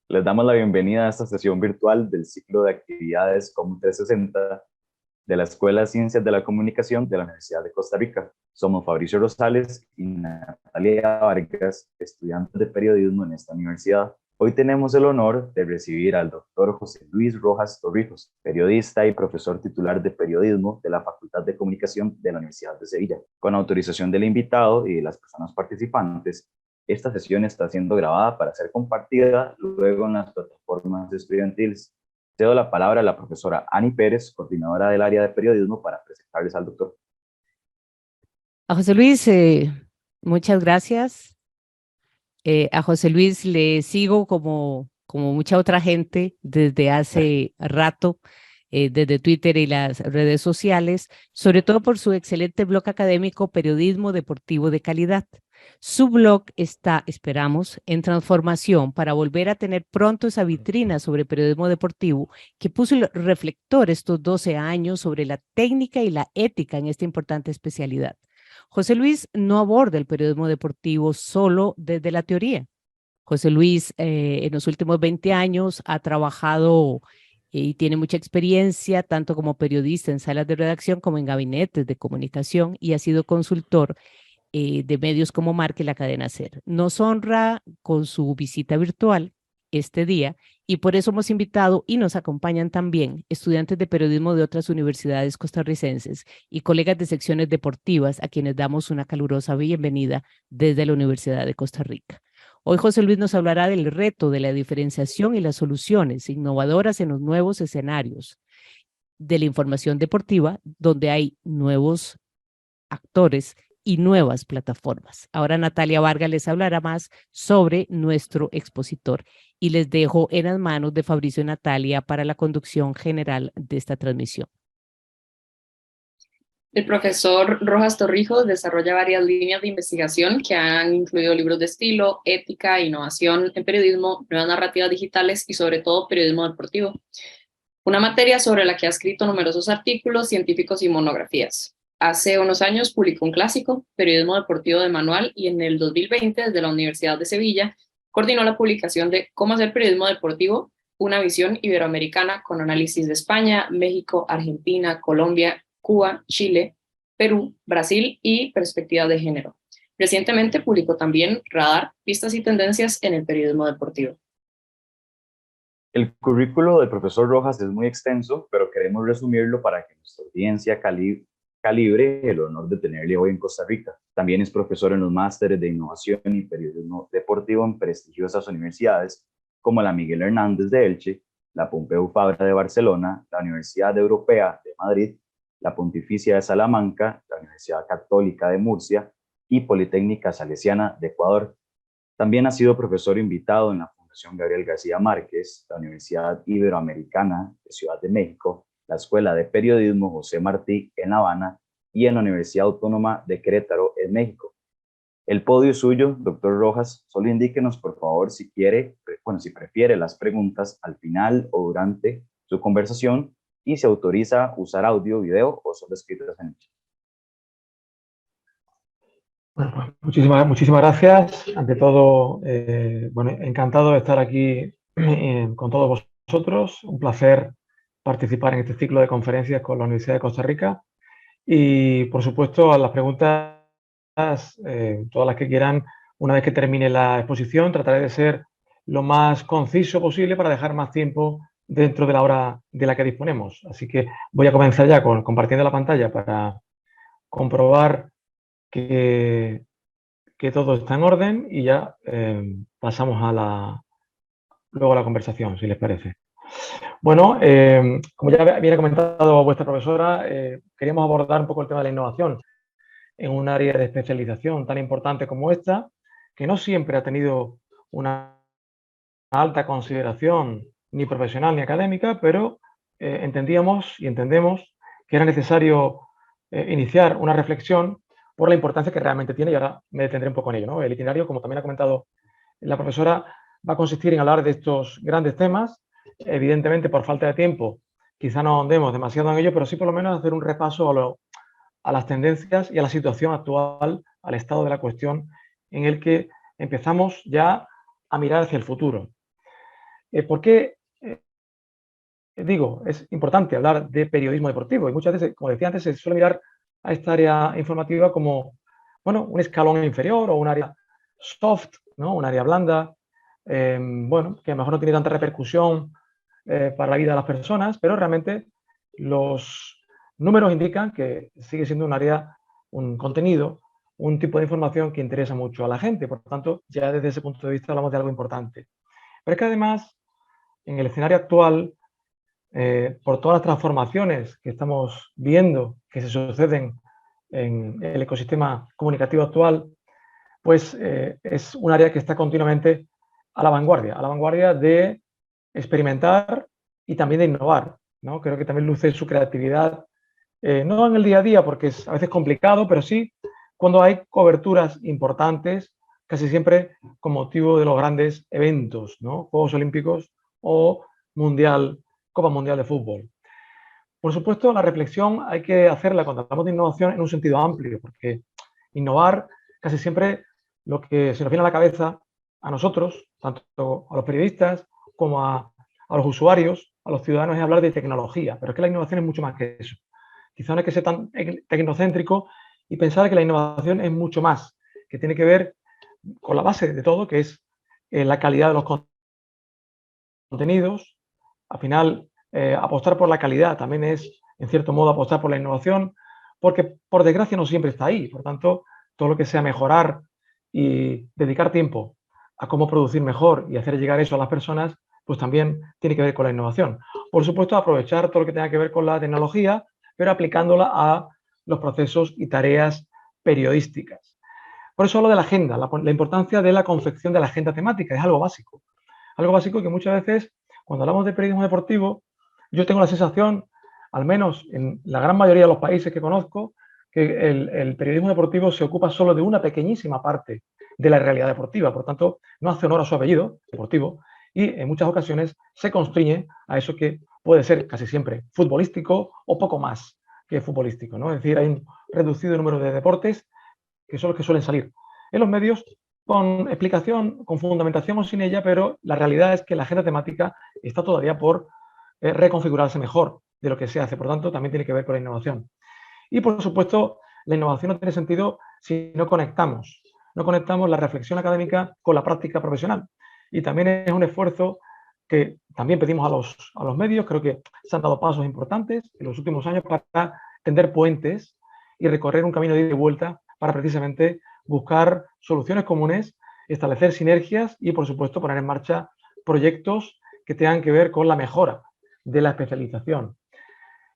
Les damos la bienvenida a esta sesión virtual del ciclo de actividades COM 360 de la Escuela de Ciencias de la Comunicación de la Universidad de Costa Rica. Somos Fabricio Rosales y Natalia Vargas, estudiantes de periodismo en esta universidad. Hoy tenemos el honor de recibir al doctor José Luis Rojas Torrijos, periodista y profesor titular de periodismo de la Facultad de Comunicación de la Universidad de Sevilla. Con autorización del invitado y de las personas participantes, esta sesión está siendo grabada para ser compartida luego en las plataformas estudiantiles. Cedo la palabra a la profesora Ani Pérez, coordinadora del área de periodismo, para presentarles al doctor. A José Luis, muchas gracias. A José Luis le sigo como mucha otra gente desde hace rato, desde Twitter y las redes sociales, sobre todo por su excelente blog académico Periodismo Deportivo de Calidad. Su blog está, esperamos, en transformación para volver a tener pronto esa vitrina sobre periodismo deportivo que puso el reflector estos 12 años sobre la técnica y la ética en esta importante especialidad. José Luis no aborda el periodismo deportivo solo desde la teoría. José Luis en los últimos 20 años ha trabajado y tiene mucha experiencia tanto como periodista en salas de redacción como en gabinetes de comunicación y ha sido consultor de medios como Marca y la cadena SER. Nos honra con su visita virtual este día y por eso hemos invitado y nos acompañan también estudiantes de periodismo de otras universidades costarricenses y colegas de secciones deportivas a quienes damos una calurosa bienvenida desde la Universidad de Costa Rica. Hoy José Luis nos hablará del reto de la diferenciación y las soluciones innovadoras en los nuevos escenarios de la información deportiva, donde hay nuevos actores y nuevas plataformas. Ahora Natalia Vargas les hablará más sobre nuestro expositor y les dejo en las manos de Fabricio y Natalia para la conducción general de esta transmisión. El profesor Rojas Torrijos desarrolla varias líneas de investigación que han incluido libros de estilo, ética, innovación en periodismo, nuevas narrativas digitales y sobre todo periodismo deportivo. Una materia sobre la que ha escrito numerosos artículos científicos y monografías. Hace unos años publicó un clásico, Periodismo Deportivo de Manual, y en el 2020, desde la Universidad de Sevilla, coordinó la publicación de Cómo hacer periodismo deportivo, una visión iberoamericana con análisis de España, México, Argentina, Colombia, Cuba, Chile, Perú, Brasil y perspectivas de género. Recientemente publicó también Radar, pistas y tendencias en el periodismo deportivo. El currículo del profesor Rojas es muy extenso, pero queremos resumirlo para que nuestra audiencia calibre el honor de tenerle hoy en Costa Rica. También es profesor en los másteres de innovación y periodismo deportivo en prestigiosas universidades como la Miguel Hernández de Elche, la Pompeu Fabra de Barcelona, la Universidad Europea de Madrid, la Pontificia de Salamanca, la Universidad Católica de Murcia y Politécnica Salesiana de Ecuador. También ha sido profesor invitado en la Fundación Gabriel García Márquez, la Universidad Iberoamericana de Ciudad de México, la Escuela de Periodismo José Martí en La Habana y en la Universidad Autónoma de Querétaro en México. El podio es suyo, doctor Rojas. Solo indíquenos, por favor, si prefiere las preguntas al final o durante su conversación y se autoriza usar audio, video o solo escritas en el chat. Bueno, pues muchísimas gracias. Ante todo, encantado de estar aquí con todos vosotros. Un placer participar en este ciclo de conferencias con la Universidad de Costa Rica. Y, por supuesto, a las preguntas, todas las que quieran, una vez que termine la exposición, trataré de ser lo más conciso posible para dejar más tiempo dentro de la hora de la que disponemos. Así que voy a comenzar ya compartiendo la pantalla para comprobar que todo está en orden y ya pasamos luego a la conversación, si les parece. Bueno, como ya viene comentado vuestra profesora, queríamos abordar un poco el tema de la innovación en un área de especialización tan importante como esta, que no siempre ha tenido una alta consideración ni profesional ni académica, pero entendíamos y entendemos que era necesario iniciar una reflexión por la importancia que realmente tiene, y ahora me detendré un poco en ello, ¿no? El itinerario, como también ha comentado la profesora, va a consistir en hablar de estos grandes temas. Evidentemente, por falta de tiempo, quizá no ahondemos demasiado en ello, pero sí por lo menos hacer un repaso a las tendencias y a la situación actual, al estado de la cuestión en el que empezamos ya a mirar hacia el futuro. ¿Por qué digo, es importante hablar de periodismo deportivo? Y muchas veces, como decía antes, se suele mirar a esta área informativa como, bueno, un escalón inferior o un área soft, ¿no? Un área blanda, bueno, que a lo mejor no tiene tanta repercusión para la vida de las personas, pero realmente los números indican que sigue siendo un área, un contenido, un tipo de información que interesa mucho a la gente. Por lo tanto, ya desde ese punto de vista hablamos de algo importante. Pero es que además, en el escenario actual, por todas las transformaciones que estamos viendo que se suceden en el ecosistema comunicativo actual, pues es un área que está continuamente a la vanguardia de experimentar y también de innovar, ¿no? Creo que también luce su creatividad, no en el día a día, porque es a veces complicado, pero sí cuando hay coberturas importantes, casi siempre con motivo de los grandes eventos, ¿no? Juegos Olímpicos o Mundial, Copa Mundial de Fútbol. Por supuesto, la reflexión hay que hacerla cuando hablamos de innovación en un sentido amplio, porque innovar casi siempre lo que se nos viene a la cabeza a nosotros, tanto a los periodistas como a los usuarios, a los ciudadanos, es hablar de tecnología, pero es que la innovación es mucho más que eso. Quizá no hay que ser tan tecnocéntrico y pensar que la innovación es mucho más, que tiene que ver con la base de todo, que es la calidad de los contenidos. Al final, apostar por la calidad también es, en cierto modo, apostar por la innovación, porque por desgracia no siempre está ahí. Por tanto, todo lo que sea mejorar y dedicar tiempo a cómo producir mejor y hacer llegar eso a las personas, pues también tiene que ver con la innovación. Por supuesto, aprovechar todo lo que tenga que ver con la tecnología, pero aplicándola a los procesos y tareas periodísticas. Por eso hablo de la agenda, la importancia de la confección de la agenda temática, es algo básico. Algo básico que muchas veces, cuando hablamos de periodismo deportivo, yo tengo la sensación, al menos en la gran mayoría de los países que conozco, que el periodismo deportivo se ocupa solo de una pequeñísima parte de la realidad deportiva. Por tanto, no hace honor a su apellido, deportivo, y en muchas ocasiones se constriñe a eso que puede ser casi siempre futbolístico o poco más que futbolístico, ¿no? Es decir, hay un reducido número de deportes que son los que suelen salir en los medios con explicación, con fundamentación o sin ella, pero la realidad es que la agenda temática está todavía por reconfigurarse mejor de lo que se hace. Por tanto, también tiene que ver con la innovación. Y, por supuesto, la innovación no tiene sentido si no conectamos la reflexión académica con la práctica profesional. Y también es un esfuerzo que también pedimos a los medios. Creo que se han dado pasos importantes en los últimos años para tender puentes y recorrer un camino de ida y vuelta para precisamente buscar soluciones comunes, establecer sinergias y, por supuesto, poner en marcha proyectos que tengan que ver con la mejora de la especialización.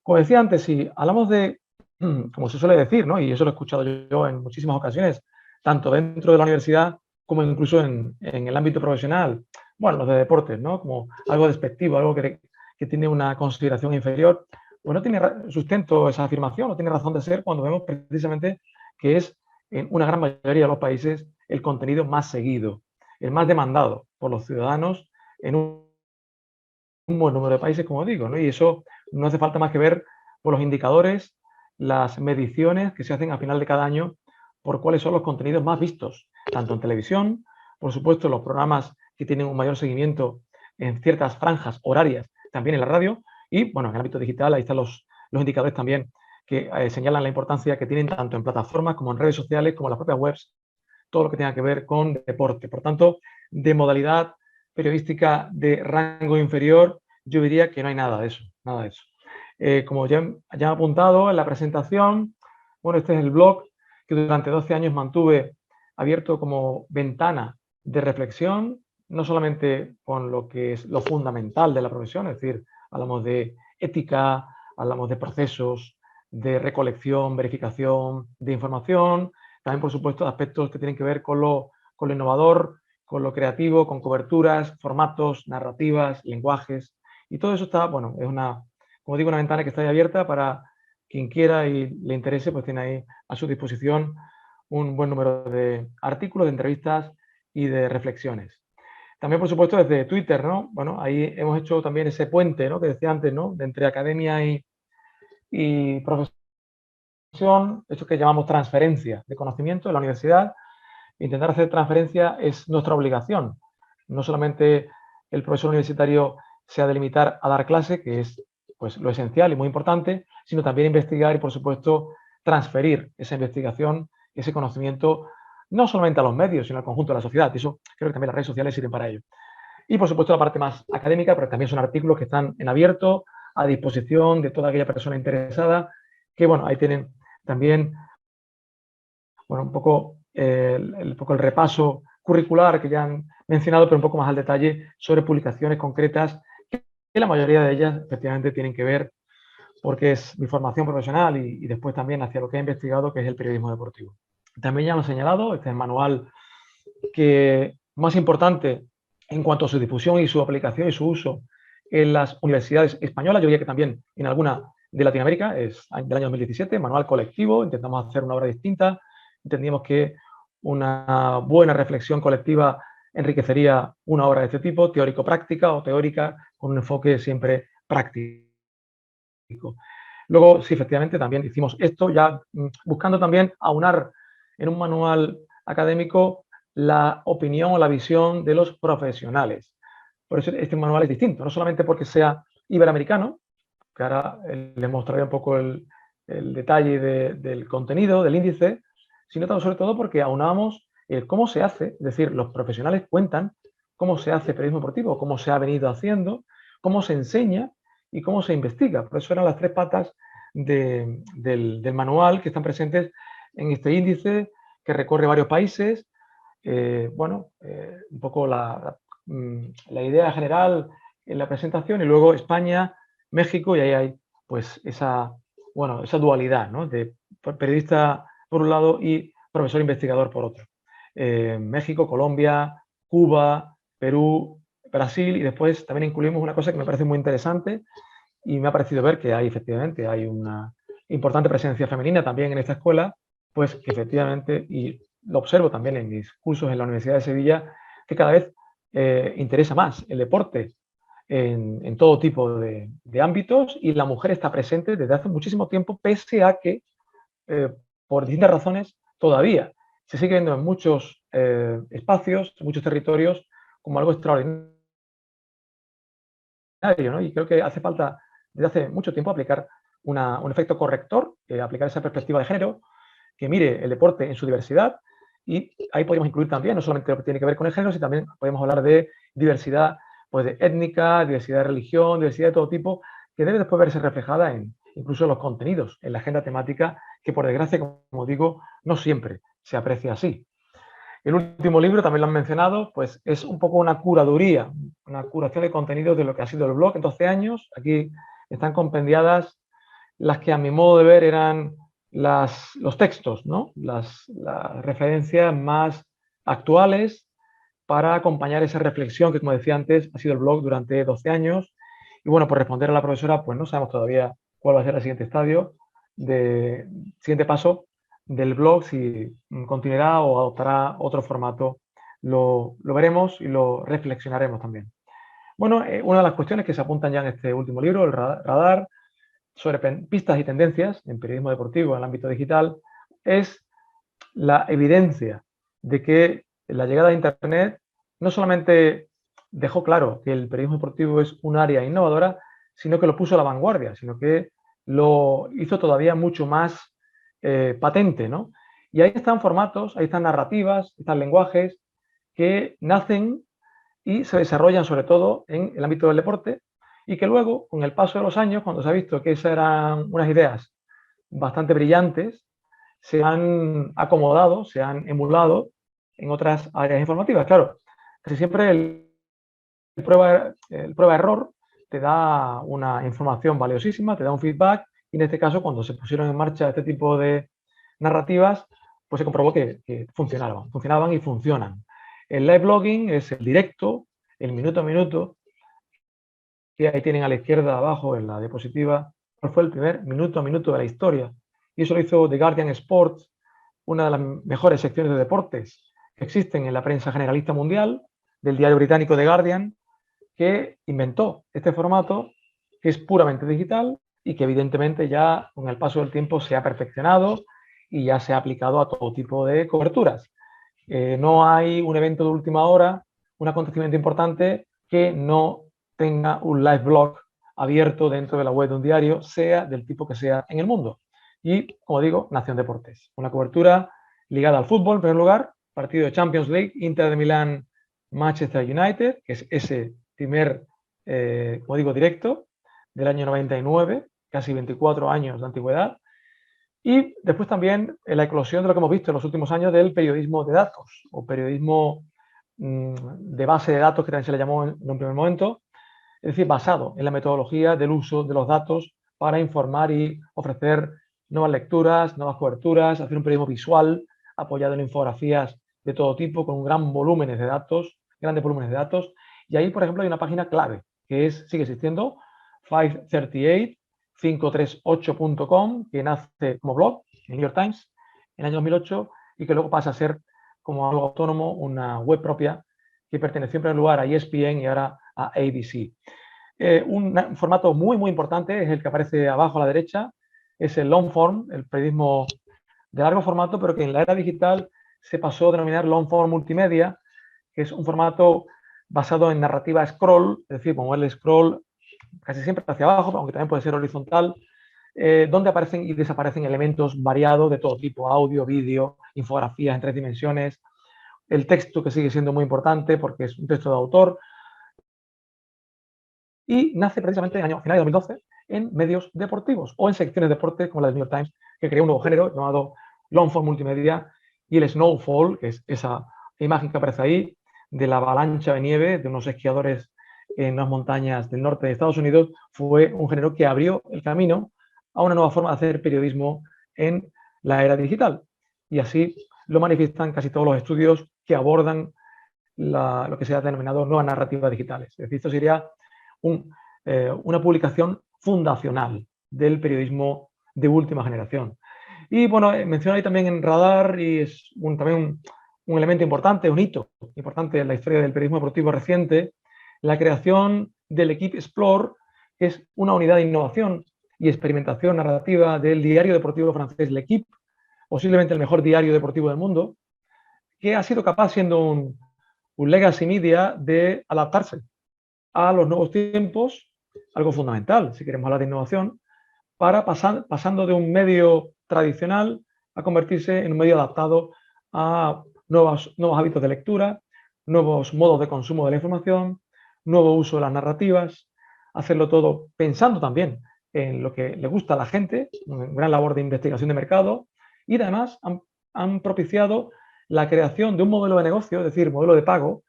Como decía antes, si hablamos de, como se suele decir, ¿no? Y eso lo he escuchado yo en muchísimas ocasiones, tanto dentro de la universidad como incluso en el ámbito profesional, bueno, los de deportes, ¿no? Como algo despectivo, algo que tiene una consideración inferior, pues no tiene sustento esa afirmación, no tiene razón de ser cuando vemos precisamente que es en una gran mayoría de los países el contenido más seguido, el más demandado por los ciudadanos en un buen número de países, como digo, ¿no? Y eso no hace falta más que ver por los indicadores, las mediciones que se hacen a final de cada año por cuáles son los contenidos más vistos, tanto en televisión, por supuesto, los programas que tienen un mayor seguimiento en ciertas franjas horarias, también en la radio, y bueno, en el ámbito digital, ahí están los indicadores también que señalan la importancia que tienen tanto en plataformas como en redes sociales, como en las propias webs, todo lo que tenga que ver con deporte. Por tanto, de modalidad periodística de rango inferior, yo diría que no hay nada de eso, nada de eso. Como ya he apuntado en la presentación, bueno, este es el blog que durante 12 años mantuve abierto como ventana de reflexión, no solamente con lo que es lo fundamental de la profesión, es decir, hablamos de ética, hablamos de procesos, de recolección, verificación de información, también, por supuesto, aspectos que tienen que ver con lo innovador, con lo creativo, con coberturas, formatos, narrativas, lenguajes, y todo eso está, bueno, es una, como digo, una ventana que está ahí abierta para quien quiera y le interese, pues tiene ahí a su disposición un buen número de artículos, de entrevistas y de reflexiones. También, por supuesto, desde Twitter, ¿no? Bueno, ahí hemos hecho también ese puente, ¿no? Que decía antes, ¿no? De entre academia y profesión, esto que llamamos transferencia de conocimiento en la universidad. Intentar hacer transferencia es nuestra obligación, no solamente el profesor universitario se ha de limitar a dar clase, que es pues, lo esencial y muy importante, sino también investigar y, por supuesto, transferir esa investigación, ese conocimiento, no solamente a los medios, sino al conjunto de la sociedad. Y eso creo que también las redes sociales sirven para ello. Y, por supuesto, la parte más académica, pero también son artículos que están en abierto, a disposición de toda aquella persona interesada, que, bueno, ahí tienen también, bueno, un poco el repaso curricular que ya han mencionado, pero un poco más al detalle sobre publicaciones concretas, que la mayoría de ellas, efectivamente, tienen que ver, porque es mi formación profesional y después también hacia lo que he investigado, que es el periodismo deportivo. También ya lo he señalado, este es el manual que más importante en cuanto a su difusión y su aplicación y su uso en las universidades españolas. Yo diría que también en alguna de Latinoamérica, es del año 2017, manual colectivo. Intentamos hacer una obra distinta. Entendíamos que una buena reflexión colectiva enriquecería una obra de este tipo, teórico-práctica o teórica, con un enfoque siempre práctico. Luego, sí, efectivamente, también hicimos esto, ya buscando también aunar en un manual académico la opinión o la visión de los profesionales. Por eso este manual es distinto, no solamente porque sea iberoamericano, que ahora les mostraré un poco el detalle del contenido, del índice, sino sobre todo porque aunamos el cómo se hace, es decir, los profesionales cuentan cómo se hace periodismo deportivo, cómo se ha venido haciendo, cómo se enseña y cómo se investiga. Por eso eran las tres patas del manual que están presentes en este índice que recorre varios países. Un poco la idea general en la presentación, y luego España, México, y ahí hay pues esa dualidad, ¿no? De periodista por un lado y profesor investigador por otro. México, Colombia, Cuba, Perú, Brasil, y después también incluimos una cosa que me parece muy interesante y me ha parecido ver que hay efectivamente hay una importante presencia femenina también en esta escuela, pues que efectivamente, y lo observo también en mis cursos en la Universidad de Sevilla, que cada vez interesa más el deporte en todo tipo de ámbitos, y la mujer está presente desde hace muchísimo tiempo, pese a que, por distintas razones, todavía se sigue viendo en muchos espacios, en muchos territorios, como algo extraordinario, ¿no? Y creo que hace falta, desde hace mucho tiempo, aplicar un efecto corrector, aplicar esa perspectiva de género, que mire el deporte en su diversidad, y ahí podemos incluir también, no solamente lo que tiene que ver con el género, sino también podemos hablar de diversidad pues, de étnica, diversidad de religión, diversidad de todo tipo, que debe después verse reflejada en incluso los contenidos, en la agenda temática, que por desgracia, como digo, no siempre se aprecia así. El último libro, también lo han mencionado, pues es un poco una curaduría, una curación de contenidos de lo que ha sido el blog en 12 años. Aquí están compendiadas las que a mi modo de ver eran los textos, ¿no? Las referencias más actuales para acompañar esa reflexión que, como decía antes, ha sido el blog durante 12 años. Y bueno, por responder a la profesora, pues no sabemos todavía cuál va a ser el siguiente siguiente paso del blog, si continuará o adoptará otro formato. Lo veremos y lo reflexionaremos también. Bueno, una de las cuestiones que se apuntan ya en este último libro, el radar, sobre pistas y tendencias en periodismo deportivo en el ámbito digital, es la evidencia de que la llegada de Internet no solamente dejó claro que el periodismo deportivo es un área innovadora, sino que lo puso a la vanguardia, sino que lo hizo todavía mucho más patente, ¿no? Y ahí están formatos, ahí están narrativas, están lenguajes que nacen y se desarrollan sobre todo en el ámbito del deporte, y que luego, con el paso de los años, cuando se ha visto que esas eran unas ideas bastante brillantes, se han acomodado, se han emulado en otras áreas informativas. Claro, casi siempre el prueba-error te da una información valiosísima, te da un feedback, y en este caso, cuando se pusieron en marcha este tipo de narrativas, pues se comprobó que funcionaban y funcionan. El live blogging es el directo, el minuto a minuto, que ahí tienen a la izquierda abajo en la diapositiva, cuál fue el primer minuto a minuto de la historia. Y eso lo hizo The Guardian Sports, una de las mejores secciones de deportes que existen en la prensa generalista mundial, del diario británico The Guardian, que inventó este formato, que es puramente digital y que evidentemente ya con el paso del tiempo se ha perfeccionado y ya se ha aplicado a todo tipo de coberturas. No hay un evento de última hora, un acontecimiento importante que no tenga un live blog abierto dentro de la web de un diario, sea del tipo que sea en el mundo. Y, como digo, Nación Deportes. Una cobertura ligada al fútbol, en primer lugar, partido de Champions League, Inter de Milán, Manchester United, que es ese primer, como digo, directo del año 99, casi 24 años de antigüedad. Y después también la eclosión de lo que hemos visto en los últimos años del periodismo de datos, o periodismo de base de datos, que también se le llamó en un primer momento, es decir, basado en la metodología del uso de los datos para informar y ofrecer nuevas lecturas, nuevas coberturas, hacer un periodismo visual apoyado en infografías de todo tipo, con grandes volúmenes de datos. Y ahí, por ejemplo, hay una página clave, que sigue existiendo, 538.com, que nace como blog en New York Times en el año 2008 y que luego pasa a ser como algo autónomo, una web propia que perteneció en primer lugar a ESPN y ahora a ABC. Un formato muy, muy importante es el que aparece abajo a la derecha, es el long form, el periodismo de largo formato, pero que en la era digital se pasó a denominar long form multimedia, que es un formato basado en narrativa scroll, es decir, mover el scroll casi siempre hacia abajo, aunque también puede ser horizontal, donde aparecen y desaparecen elementos variados de todo tipo, audio, vídeo, infografías en 3 dimensiones, el texto, que sigue siendo muy importante porque es un texto de autor, y nace precisamente en el año final de 2012 en medios deportivos o en secciones de deportes como la del New York Times, que creó un nuevo género llamado long form multimedia, y el snowfall, que es esa imagen que aparece ahí de la avalancha de nieve de unos esquiadores en las montañas del norte de Estados Unidos, fue un género que abrió el camino a una nueva forma de hacer periodismo en la era digital. Y así lo manifiestan casi todos los estudios que abordan lo que se ha denominado nuevas narrativas digitales. Es decir, esto sería una publicación fundacional del periodismo de última generación. Y bueno, menciono ahí también en Radar, y es también un elemento importante, un hito importante en la historia del periodismo deportivo reciente, la creación del Equipe Explore, que es una unidad de innovación y experimentación narrativa del diario deportivo francés L'Equipe, posiblemente el mejor diario deportivo del mundo, que ha sido capaz, siendo un legacy media, de adaptarse a los nuevos tiempos, algo fundamental si queremos hablar de innovación, para pasando de un medio tradicional a convertirse en un medio adaptado a nuevos hábitos de lectura, nuevos modos de consumo de la información, nuevo uso de las narrativas, hacerlo todo pensando también en lo que le gusta a la gente, una gran labor de investigación de mercado, y además han propiciado la creación de un modelo de negocio, es decir, modelo de pago,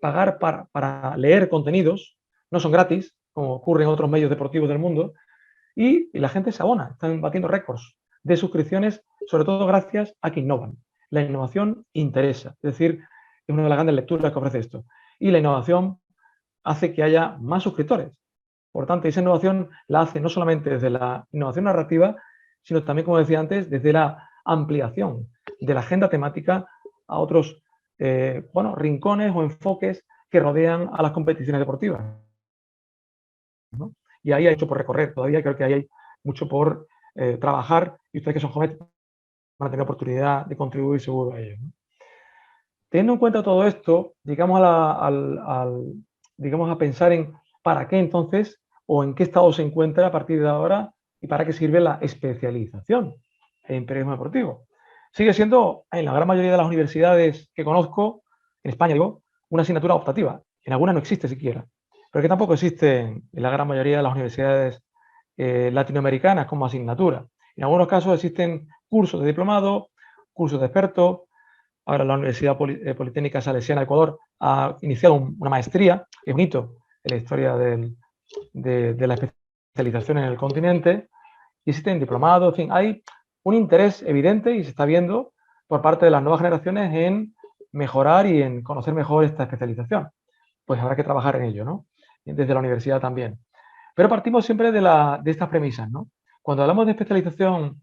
pagar para leer contenidos, no son gratis, como ocurre en otros medios deportivos del mundo, y la gente se abona, están batiendo récords de suscripciones, sobre todo gracias a que innovan. La innovación interesa, es decir, es una de las grandes lecturas que ofrece esto. Y la innovación hace que haya más suscriptores. Por tanto, esa innovación la hace no solamente desde la innovación narrativa, sino también, como decía antes, desde la ampliación de la agenda temática a otros rincones o enfoques que rodean a las competiciones deportivas, ¿no? Y ahí hay mucho por recorrer, todavía creo que ahí hay mucho por trabajar, y ustedes que son jóvenes van a tener oportunidad de contribuir seguro a ello, ¿no? Teniendo en cuenta todo esto, llegamos digamos a pensar en para qué entonces o en qué estado se encuentra a partir de ahora y para qué sirve la especialización en periodismo deportivo. Sigue siendo, en la gran mayoría de las universidades que conozco, en España digo, una asignatura optativa. En algunas no existe siquiera, pero que tampoco existe en la gran mayoría de las universidades latinoamericanas como asignatura. En algunos casos existen cursos de diplomado, cursos de experto. Ahora la Universidad Politécnica Salesiana de Ecuador ha iniciado una maestría, que es un hito en la historia de la especialización en el continente. Y existen diplomados, en fin, hay un interés evidente y se está viendo por parte de las nuevas generaciones en mejorar y en conocer mejor esta especialización. Pues habrá que trabajar en ello, ¿no? Desde la universidad también. Pero partimos siempre de estas premisas, ¿no? Cuando hablamos de especialización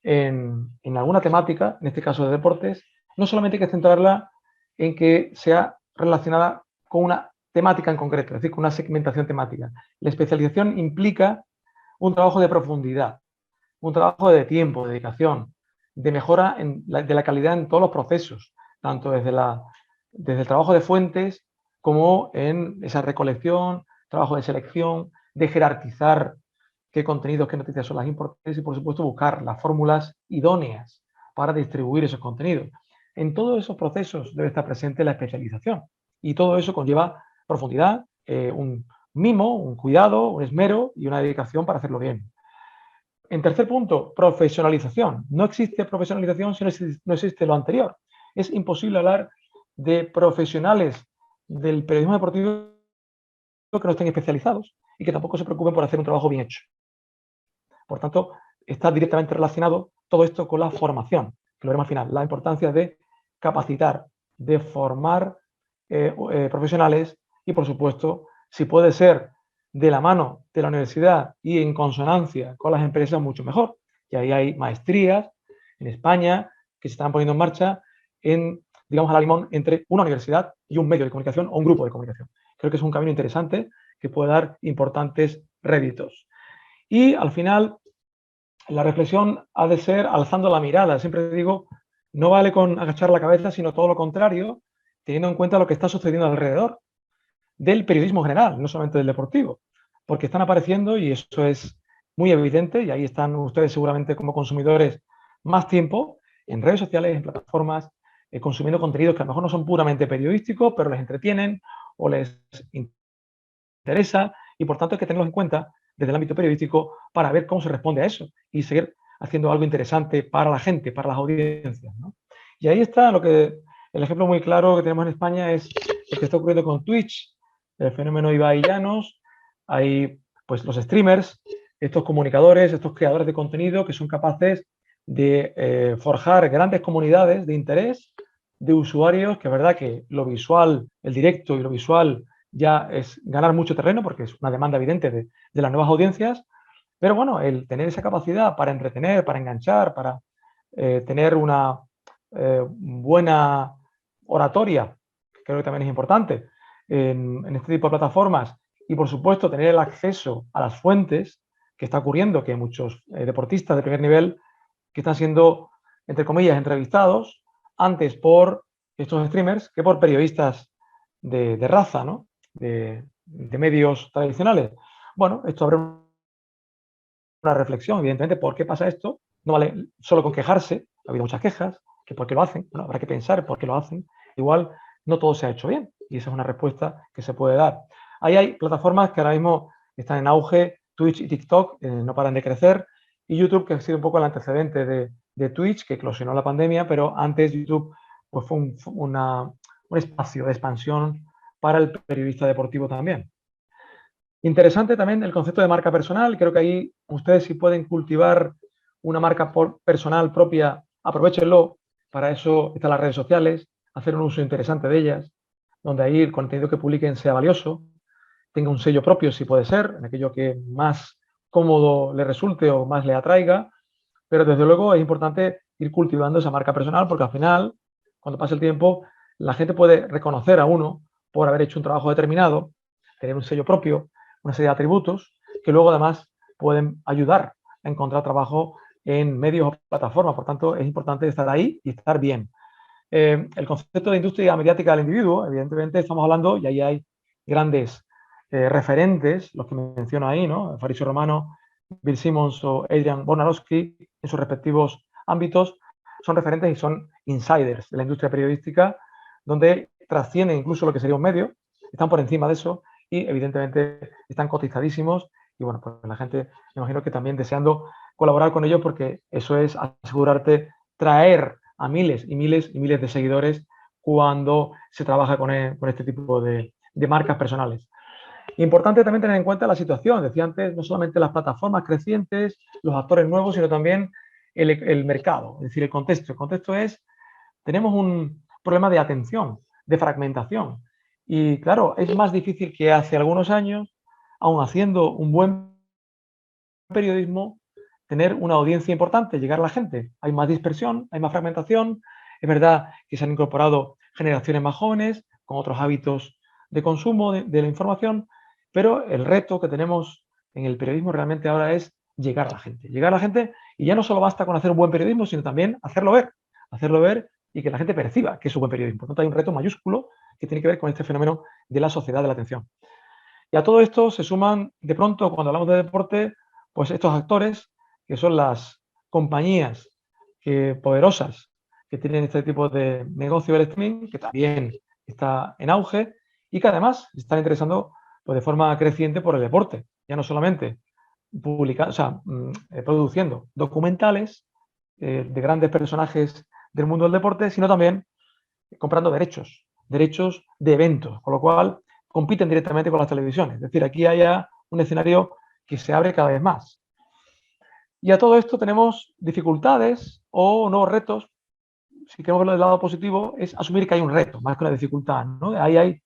en alguna temática, en este caso de deportes, no solamente hay que centrarla en que sea relacionada con una temática en concreto, es decir, con una segmentación temática. La especialización implica un trabajo de profundidad, un trabajo de tiempo, de dedicación, de mejora de la calidad en todos los procesos, tanto desde el trabajo de fuentes como en esa recolección, trabajo de selección, de jerarquizar qué contenidos, qué noticias son las importantes y, por supuesto, buscar las fórmulas idóneas para distribuir esos contenidos. En todos esos procesos debe estar presente la especialización y todo eso conlleva profundidad, un mimo, un cuidado, un esmero y una dedicación para hacerlo bien. En tercer punto, profesionalización. No existe profesionalización si no existe lo anterior. Es imposible hablar de profesionales del periodismo deportivo que no estén especializados y que tampoco se preocupen por hacer un trabajo bien hecho. Por tanto, está directamente relacionado todo esto con la formación, que lo veremos al final, la importancia de capacitar, de formar profesionales y, por supuesto, si puede ser de la mano de la universidad y en consonancia con las empresas, mucho mejor. Y ahí hay maestrías en España que se están poniendo en marcha en, digamos, a la limón entre una universidad y un medio de comunicación o un grupo de comunicación. Creo que es un camino interesante que puede dar importantes réditos. Y al final, la reflexión ha de ser alzando la mirada. Siempre digo, no vale con agachar la cabeza, sino todo lo contrario, teniendo en cuenta lo que está sucediendo alrededor del periodismo general, no solamente del deportivo, porque están apareciendo, y eso es muy evidente, y ahí están ustedes seguramente como consumidores más tiempo, en redes sociales, en plataformas, consumiendo contenidos que a lo mejor no son puramente periodísticos, pero les entretienen o les interesa, y por tanto hay que tenerlos en cuenta desde el ámbito periodístico para ver cómo se responde a eso y seguir haciendo algo interesante para la gente, para las audiencias, ¿no? Y ahí está el ejemplo muy claro que tenemos en España es lo que está ocurriendo con Twitch, el fenómeno Ibai Llanos. Hay pues los streamers, estos comunicadores, estos creadores de contenido que son capaces de forjar grandes comunidades de interés de usuarios, que es verdad que lo visual, el directo y lo visual ya es ganar mucho terreno porque es una demanda evidente de las nuevas audiencias, pero bueno, el tener esa capacidad para entretener, para enganchar, para tener una buena oratoria, que creo que también es importante, en este tipo de plataformas y, por supuesto, tener el acceso a las fuentes, que está ocurriendo que hay muchos deportistas de primer nivel que están siendo, entre comillas, entrevistados antes por estos streamers que por periodistas de raza, ¿no? De medios tradicionales. Bueno, esto abre una reflexión, evidentemente, ¿por qué pasa esto? No vale solo con quejarse, ha habido muchas quejas, que por qué lo hacen, bueno, habrá que pensar por qué lo hacen. Igual no todo se ha hecho bien y esa es una respuesta que se puede dar. Ahí hay plataformas que ahora mismo están en auge, Twitch y TikTok no paran de crecer, y YouTube, que ha sido un poco el antecedente de Twitch, que eclosionó la pandemia, pero antes YouTube pues, fue un espacio de expansión para el periodista deportivo también. Interesante también el concepto de marca personal. Creo que ahí ustedes si pueden cultivar una marca personal propia, aprovéchenlo. Para eso están las redes sociales, hacer un uso interesante de ellas, donde ahí el contenido que publiquen sea valioso, tenga un sello propio si puede ser, en aquello que más cómodo le resulte o más le atraiga, pero desde luego es importante ir cultivando esa marca personal porque al final, cuando pasa el tiempo, la gente puede reconocer a uno por haber hecho un trabajo determinado, tener un sello propio, una serie de atributos que luego además pueden ayudar a encontrar trabajo en medios o plataformas. Por tanto, es importante estar ahí y estar bien. El concepto de industria mediática del individuo, evidentemente estamos hablando, y ahí hay grandes referentes, los que menciono ahí, ¿no? Fabrizio Romano, Bill Simmons o Adrian Wojnarowski, en sus respectivos ámbitos, son referentes y son insiders de la industria periodística, donde trascienden incluso lo que sería un medio, están por encima de eso y evidentemente están cotizadísimos y bueno, pues la gente me imagino que también deseando colaborar con ellos porque eso es asegurarte traer a miles y miles y miles de seguidores cuando se trabaja con este tipo de marcas personales. Importante también tener en cuenta la situación, decía antes, no solamente las plataformas crecientes, los actores nuevos, sino también el mercado, es decir, el contexto. El contexto es, tenemos un problema de atención, de fragmentación. Y claro, es más difícil que hace algunos años, aun haciendo un buen periodismo, tener una audiencia importante, llegar a la gente. Hay más dispersión, hay más fragmentación. Es verdad que se han incorporado generaciones más jóvenes con otros hábitos de consumo de la información, pero el reto que tenemos en el periodismo realmente ahora es llegar a la gente. Llegar a la gente y ya no solo basta con hacer un buen periodismo, sino también hacerlo ver y que la gente perciba que es un buen periodismo. Por tanto, hay un reto mayúsculo que tiene que ver con este fenómeno de la sociedad de la atención. Y a todo esto se suman, de pronto, cuando hablamos de deporte, pues estos actores, que son las compañías poderosas que tienen este tipo de negocio del streaming, que también está en auge y que además están interesando pues, de forma creciente por el deporte. Ya no solamente produciendo documentales de grandes personajes del mundo del deporte, sino también comprando derechos de eventos, con lo cual compiten directamente con las televisiones. Es decir, aquí hay un escenario que se abre cada vez más. Y a todo esto tenemos dificultades o nuevos retos. Si queremos verlo del lado positivo, es asumir que hay un reto, más que una dificultad, ¿no? Ahí hay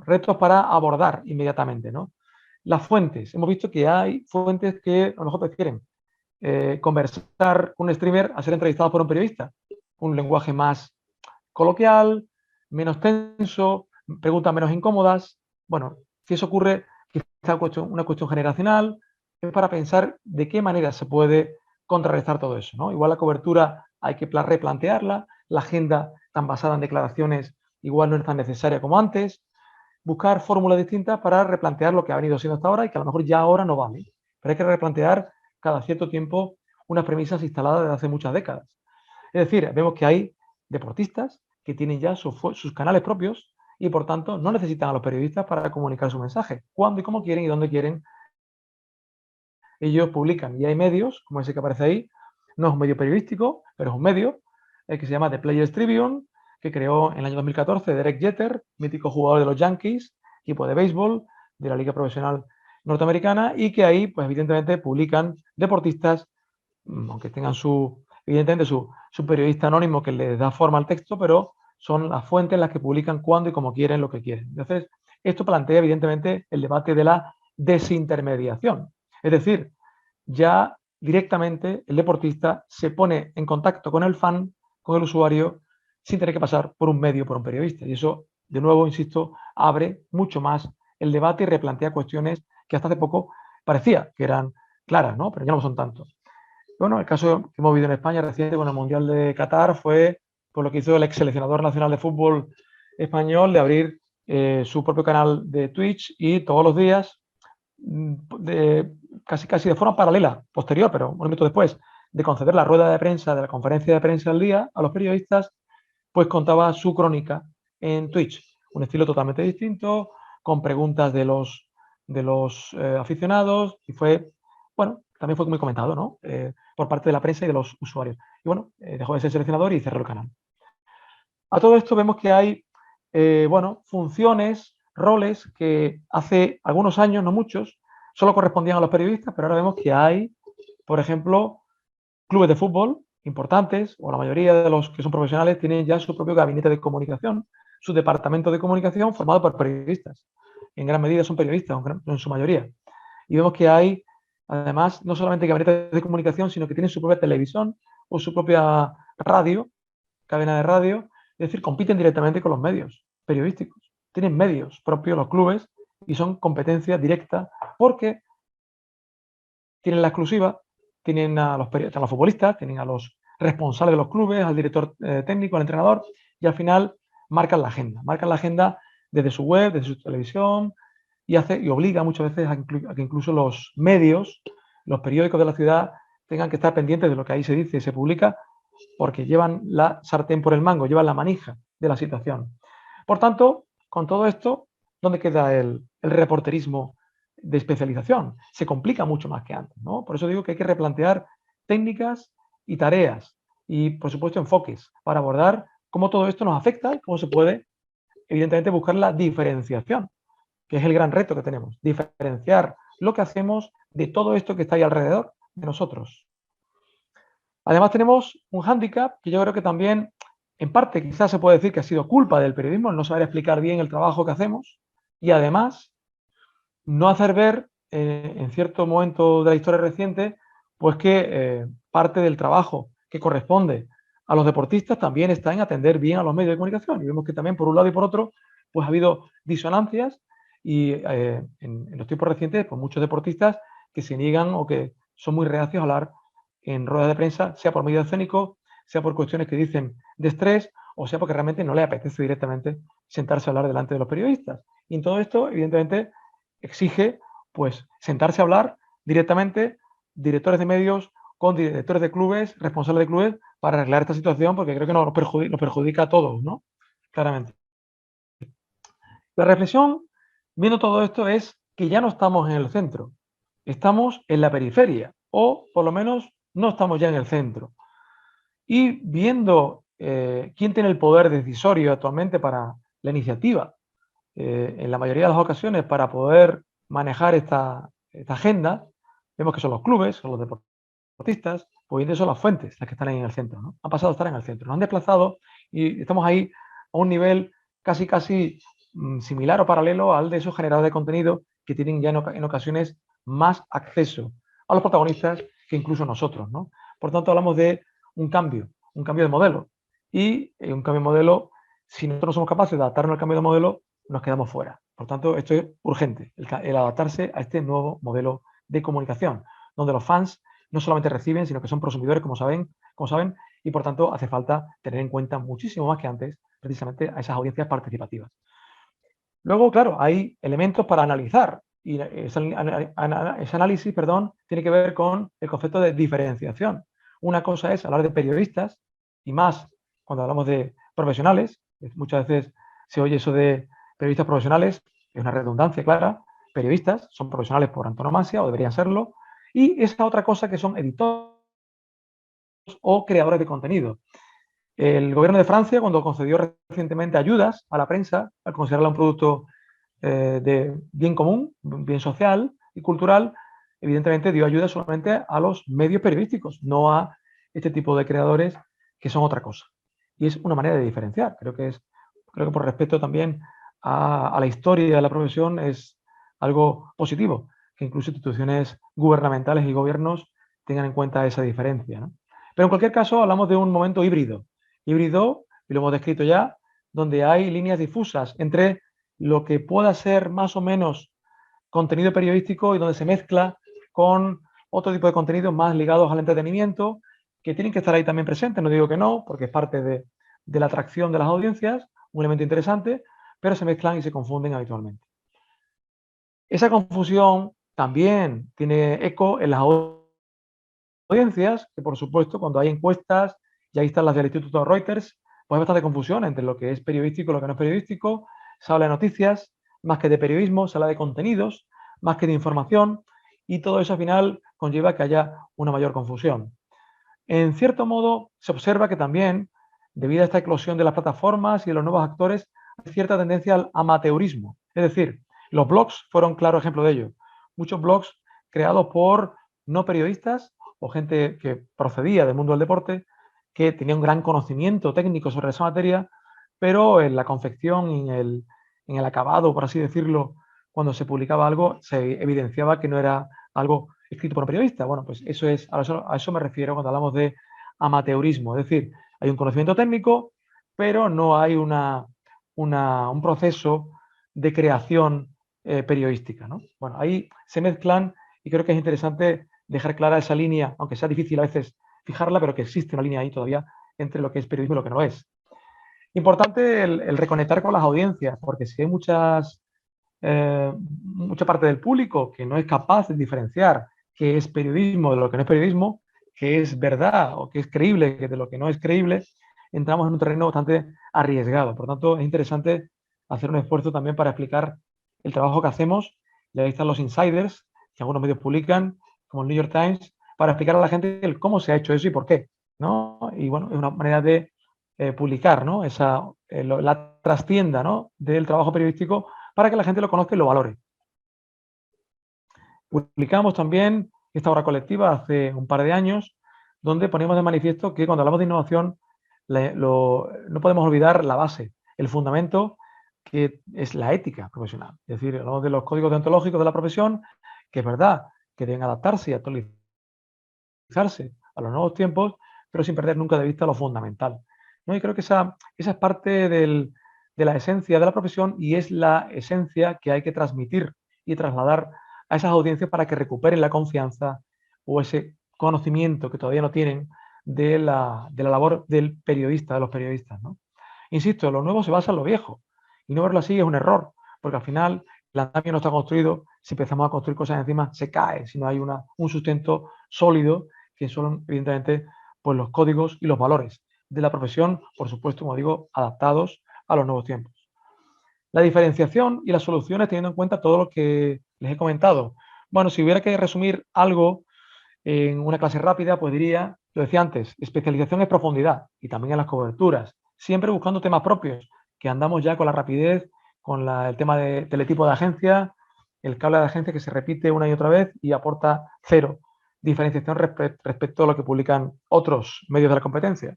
retos para abordar inmediatamente, ¿no? Las fuentes. Hemos visto que hay fuentes que a lo mejor prefieren conversar con un streamer a ser entrevistado por un periodista. Un lenguaje más coloquial, menos tenso, preguntas menos incómodas. Bueno, si eso ocurre, quizá una cuestión generacional, es para pensar de qué manera se puede contrarrestar todo eso, ¿no? Igual la cobertura hay que replantearla, la agenda tan basada en declaraciones igual no es tan necesaria como antes, buscar fórmulas distintas para replantear lo que ha venido siendo hasta ahora y que a lo mejor ya ahora no vale. Pero hay que replantear cada cierto tiempo unas premisas instaladas desde hace muchas décadas. Es decir, vemos que hay deportistas que tienen ya sus canales propios y por tanto no necesitan a los periodistas para comunicar su mensaje. Cuando y cómo quieren y dónde quieren, ellos publican. Y hay medios, como ese que aparece ahí, no es un medio periodístico, pero es un medio que se llama The Players Tribune, que creó en el año 2014 Derek Jeter, mítico jugador de los Yankees, equipo de béisbol de la Liga Profesional Norteamericana, y que ahí, pues evidentemente, publican deportistas, aunque tengan evidentemente su periodista anónimo que les da forma al texto, pero son las fuentes en las que publican cuándo y cómo quieren lo que quieren. Entonces, esto plantea evidentemente el debate de la desintermediación. Es decir, ya directamente el deportista se pone en contacto con el fan, con el usuario, sin tener que pasar por un medio, por un periodista. Y eso, de nuevo, insisto, abre mucho más el debate y replantea cuestiones que hasta hace poco parecía que eran claras, ¿no? Pero ya no son tanto. Bueno, el caso que hemos vivido en España reciente con el Mundial de Qatar fue por lo que hizo el ex seleccionador nacional de fútbol español de abrir su propio canal de Twitch y todos los días, casi de forma paralela, posterior, pero un momento después, de conceder la rueda de prensa, de la conferencia de prensa al día a los periodistas, pues contaba su crónica en Twitch. Un estilo totalmente distinto, con preguntas de los aficionados y también fue muy comentado, ¿no? Por parte de la prensa y de los usuarios. Y bueno, dejó de ser seleccionador y cerró el canal. A todo esto vemos que hay, funciones, roles que hace algunos años, no muchos, solo correspondían a los periodistas, pero ahora vemos que hay, por ejemplo, clubes de fútbol importantes, o la mayoría de los que son profesionales tienen ya su propio gabinete de comunicación, su departamento de comunicación formado por periodistas. En gran medida son periodistas, en su mayoría. Y vemos que hay, además, no solamente gabinetes de comunicación, sino que tienen su propia televisión o su propia radio, cadena de radio, es decir, compiten directamente con los medios periodísticos. Tienen medios propios los clubes y son competencia directa porque tienen la exclusiva, tienen a los futbolistas, tienen a los responsables de los clubes, al director técnico, al entrenador, y al final marcan la agenda desde su web, desde su televisión, y obliga muchas veces a que incluso los medios, los periódicos de la ciudad, tengan que estar pendientes de lo que ahí se dice y se publica, porque llevan la sartén por el mango, llevan la manija de la situación. Por tanto, con todo esto, ¿dónde queda el reporterismo de especialización? Se complica mucho más que antes, ¿no? Por eso digo que hay que replantear técnicas y tareas y, por supuesto, enfoques para abordar cómo todo esto nos afecta y cómo se puede, evidentemente, buscar la diferenciación, que es el gran reto que tenemos, diferenciar lo que hacemos de todo esto que está ahí alrededor de nosotros. Además tenemos un hándicap que yo creo que también, en parte, quizás se puede decir que ha sido culpa del periodismo, el no saber explicar bien el trabajo que hacemos y además no hacer ver, en cierto momento de la historia reciente, pues que parte del trabajo que corresponde a los deportistas también está en atender bien a los medios de comunicación. Y vemos que también por un lado y por otro, pues ha habido disonancias y en los tiempos recientes, pues muchos deportistas que se niegan o que son muy reacios a hablar en ruedas de prensa, sea por medio escénico, sea por cuestiones que dicen de estrés, o sea porque realmente no le apetece directamente sentarse a hablar delante de los periodistas. Y en todo esto, evidentemente, exige pues sentarse a hablar directamente directores de medios con directores de clubes, responsables de clubes, para arreglar esta situación, porque creo que nos perjudica a todos, ¿no? Claramente. La reflexión, viendo todo esto, es que ya no estamos en el centro, estamos en la periferia, o por lo menos no estamos ya en el centro. Y viendo quién tiene el poder decisorio actualmente para la iniciativa, en la mayoría de las ocasiones para poder manejar esta agenda, vemos que son los clubes, son los deportistas, pues son las fuentes las que están ahí en el centro, ¿no? Han pasado a estar en el centro, nos han desplazado y estamos ahí a un nivel casi similar o paralelo al de esos generadores de contenido que tienen ya en ocasiones más acceso a los protagonistas que incluso nosotros, ¿no? Por tanto, hablamos de un cambio de modelo. Y un cambio de modelo, si nosotros no somos capaces de adaptarnos al cambio de modelo, nos quedamos fuera. Por tanto, esto es urgente, el adaptarse a este nuevo modelo de comunicación, donde los fans no solamente reciben, sino que son prosumidores, como saben, y por tanto hace falta tener en cuenta muchísimo más que antes, precisamente a esas audiencias participativas. Luego, claro, hay elementos para analizar, y ese análisis, tiene que ver con el concepto de diferenciación. Una cosa es hablar de periodistas, y más cuando hablamos de profesionales. Muchas veces se oye eso de periodistas profesionales, es una redundancia clara. Periodistas son profesionales por antonomasia, o deberían serlo, y esa otra cosa que son editores o creadores de contenido. El gobierno de Francia, cuando concedió recientemente ayudas a la prensa, al considerarla un producto de bien común, bien social y cultural, evidentemente dio ayuda solamente a los medios periodísticos, no a este tipo de creadores que son otra cosa. Y es una manera de diferenciar. Creo que por respeto también a la historia de la profesión es algo positivo, que incluso instituciones gubernamentales y gobiernos tengan en cuenta esa diferencia, ¿no? Pero en cualquier caso hablamos de un momento híbrido, y lo hemos descrito ya, donde hay líneas difusas entre lo que pueda ser más o menos contenido periodístico y donde se mezcla con otro tipo de contenidos más ligados al entretenimiento, que tienen que estar ahí también presentes. No digo que no, porque es parte de la atracción de las audiencias, un elemento interesante, pero se mezclan y se confunden habitualmente. Esa confusión también tiene eco en las audiencias, que por supuesto cuando hay encuestas, y ahí están las del Instituto Reuters, pues hay bastante confusión entre lo que es periodístico y lo que no es periodístico. Se habla de noticias, más que de periodismo, se habla de contenidos, más que de información, y todo eso al final conlleva que haya una mayor confusión. En cierto modo, se observa que también, debido a esta eclosión de las plataformas y de los nuevos actores, hay cierta tendencia al amateurismo. Es decir, los blogs fueron claro ejemplo de ello. Muchos blogs creados por no periodistas o gente que procedía del mundo del deporte, que tenía un gran conocimiento técnico sobre esa materia, pero en la confección y en el acabado, por así decirlo, cuando se publicaba algo, se evidenciaba que no era algo escrito por un periodista. Bueno, pues a eso me refiero cuando hablamos de amateurismo. Es decir, hay un conocimiento técnico, pero no hay un proceso de creación periodística, ¿no? Bueno, ahí se mezclan y creo que es interesante dejar clara esa línea, aunque sea difícil a veces fijarla, pero que existe una línea ahí todavía entre lo que es periodismo y lo que no es. Importante el reconectar con las audiencias, porque si hay mucha parte del público que no es capaz de diferenciar qué es periodismo de lo que no es periodismo, qué es verdad o qué es creíble de lo que no es creíble, entramos en un terreno bastante arriesgado. Por tanto, es interesante hacer un esfuerzo también para explicar el trabajo que hacemos. Y ahí están los insiders, que algunos medios publican, como el New York Times, para explicar a la gente el cómo se ha hecho eso y por qué, ¿no? Y bueno, es una manera de publicar, ¿no? La trastienda, ¿no?, del trabajo periodístico para que la gente lo conozca y lo valore. Publicamos también esta obra colectiva hace un par de años, donde ponemos de manifiesto que cuando hablamos de innovación no podemos olvidar la base, el fundamento, que es la ética profesional. Es decir, hablamos de los códigos deontológicos de la profesión, que es verdad que deben adaptarse y actualizarse a los nuevos tiempos, pero sin perder nunca de vista lo fundamental, ¿no? Y creo que esa es parte de la esencia de la profesión, y es la esencia que hay que transmitir y trasladar a esas audiencias para que recuperen la confianza o ese conocimiento que todavía no tienen de la labor del periodista, de los periodistas, ¿no? Insisto, lo nuevo se basa en lo viejo y no verlo así es un error, porque al final el andamio no está construido, si empezamos a construir cosas encima se cae, si no hay un sustento sólido, que son evidentemente pues, los códigos y los valores de la profesión, por supuesto, como digo, adaptados a los nuevos tiempos. La diferenciación y las soluciones teniendo en cuenta todo lo que les he comentado. Bueno, si hubiera que resumir algo en una clase rápida, pues diría, lo decía antes, especialización es profundidad y también en las coberturas, siempre buscando temas propios, que andamos ya con la rapidez, con el tema de teletipo de agencia, el cable de agencia que se repite una y otra vez y aporta cero diferenciación respecto a lo que publican otros medios de la competencia.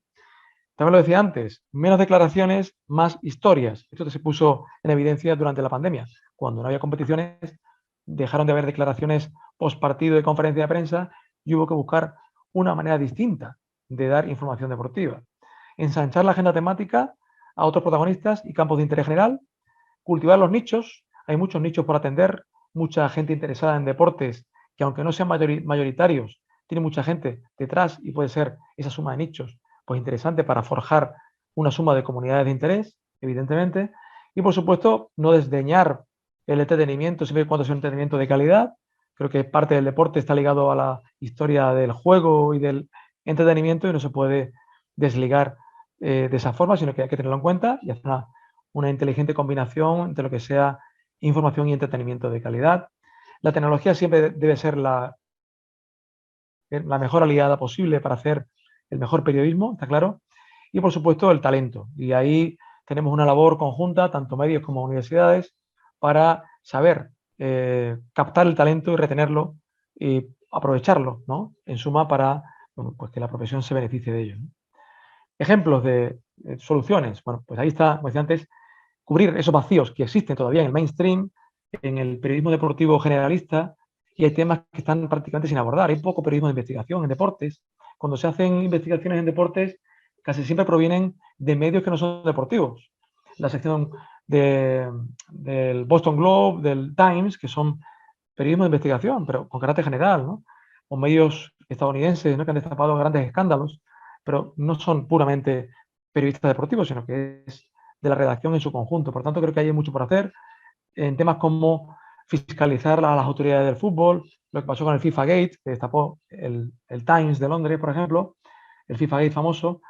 También lo decía antes, menos declaraciones, más historias. Esto se puso en evidencia durante la pandemia. Cuando no había competiciones, dejaron de haber declaraciones post partido de conferencia de prensa y hubo que buscar una manera distinta de dar información deportiva. Ensanchar la agenda temática a otros protagonistas y campos de interés general, cultivar los nichos. Hay muchos nichos por atender, mucha gente interesada en deportes que aunque no sean mayoritarios, tiene mucha gente detrás y puede ser esa suma de nichos pues interesante para forjar una suma de comunidades de interés, evidentemente, y por supuesto no desdeñar el entretenimiento siempre y cuando sea un entretenimiento de calidad. Creo que parte del deporte está ligado a la historia del juego y del entretenimiento y no se puede desligar de esa forma, sino que hay que tenerlo en cuenta y hacer una inteligente combinación entre lo que sea información y entretenimiento de calidad. La tecnología siempre debe ser la mejor aliada posible para hacer el mejor periodismo, está claro, y por supuesto el talento. Y ahí tenemos una labor conjunta, tanto medios como universidades, para saber captar el talento y retenerlo y aprovecharlo, ¿no? En suma, para bueno, pues que la profesión se beneficie de ello, ¿no? Ejemplos de soluciones. Bueno, pues ahí está, como decía antes, cubrir esos vacíos que existen todavía en el mainstream, en el periodismo deportivo generalista, y hay temas que están prácticamente sin abordar. Hay poco periodismo de investigación en deportes. Cuando se hacen investigaciones en deportes, casi siempre provienen de medios que no son deportivos. La sección del Boston Globe, del Times, que son periodismo de investigación, pero con carácter general, ¿no? O medios estadounidenses, ¿no? Que han destapado grandes escándalos, pero no son puramente periodistas deportivos, sino que es de la redacción en su conjunto. Por tanto, creo que hay mucho por hacer en temas como fiscalizar a las autoridades del fútbol, lo que pasó con el FIFA Gate, que destapó el Times de Londres, por ejemplo, el FIFA Gate famoso.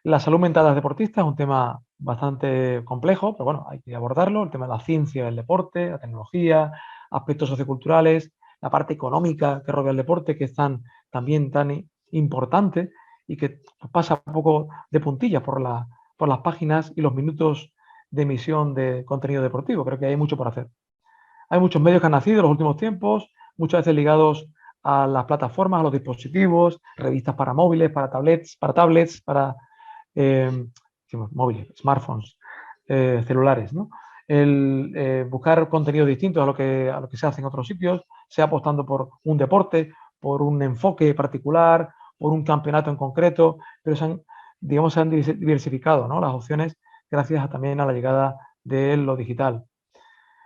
La salud mental de los deportistas es un tema bastante complejo, pero bueno, hay que abordarlo. El tema de la ciencia del deporte, la tecnología, aspectos socioculturales, la parte económica que rodea el deporte, que es también tan importante y que pasa un poco de puntillas por las páginas y los minutos de emisión de contenido deportivo. Creo que hay mucho por hacer. Hay muchos medios que han nacido en los últimos tiempos, muchas veces ligados a las plataformas, a los dispositivos, revistas para móviles, para tablets, para móviles, smartphones, celulares, ¿no? El buscar contenidos distintos a lo que se hace en otros sitios, sea apostando por un deporte, por un enfoque particular, por un campeonato en concreto, pero se han diversificado, ¿no? Las opciones gracias también a la llegada de lo digital.